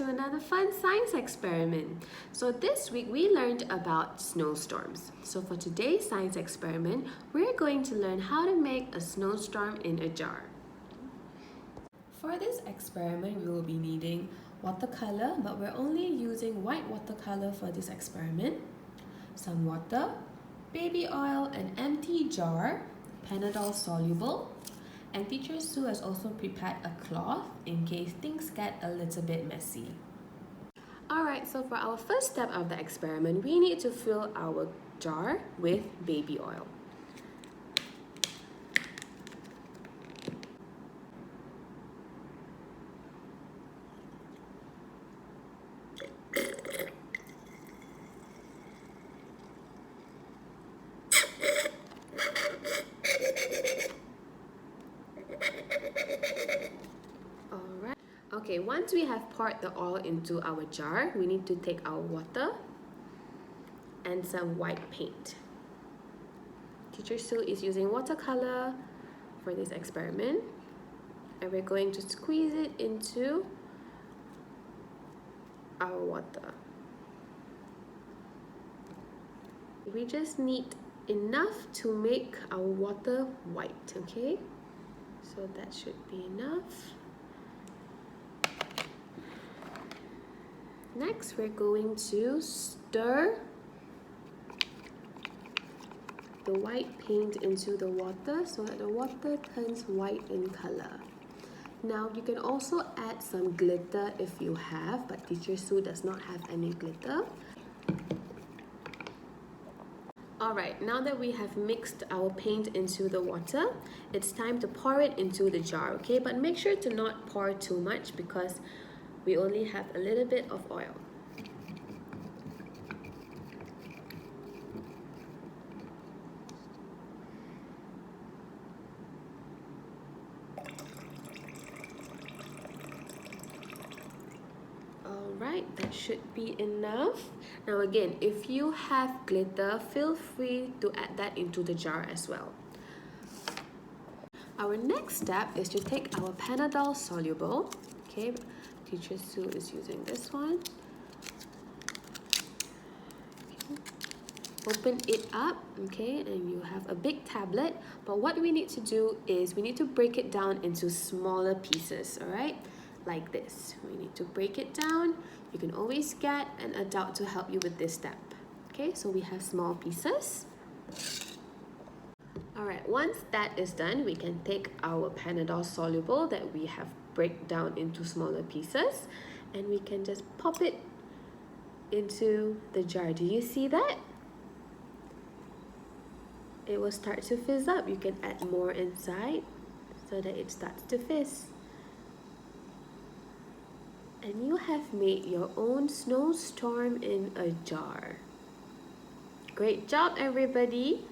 to another fun science experiment. So this week we learned about snowstorms. So for today's science experiment, we're going to learn how to make a snowstorm in a jar. For this experiment, we will be needing watercolor, but we're only using white watercolor for this experiment, some water, baby oil, an empty jar, Panadol soluble, and Teacher Sue has also prepared a cloth in case things get a little bit messy. Alright, so for our first step of the experiment, we need to fill our jar with baby oil. Alright, okay, once we have poured the oil into our jar, we need to take our water and some white paint. Teacher Sue is using watercolor for this experiment, and we're going to squeeze it into our water. We just need enough to make our water white, okay? So that should be enough. Next, we're going to stir the white paint into the water so that the water turns white in color. Now, you can also add some glitter if you have, but Teacher Sue does not have any glitter. Alright, now that we have mixed our paint into the water, it's time to pour it into the jar, okay? But make sure to not pour too much because we only have a little bit of oil. Alright, that should be enough. Now again, if you have glitter, feel free to add that into the jar as well. Our next step is to take our Panadol soluble, okay? Teacher Sue is using this one. Okay. Open it up, okay, and you have a big tablet. But what we need to do is we need to break it down into smaller pieces, all right? Like this. We need to break it down. You can always get an adult to help you with this step. Okay, so we have small pieces. Alright, once that is done, we can take our Panadol soluble that we have break down into smaller pieces, and we can just pop it into the jar. Do you see that? It will start to fizz up. You can add more inside so that it starts to fizz. And you have made your own snowstorm in a jar. Great job, everybody!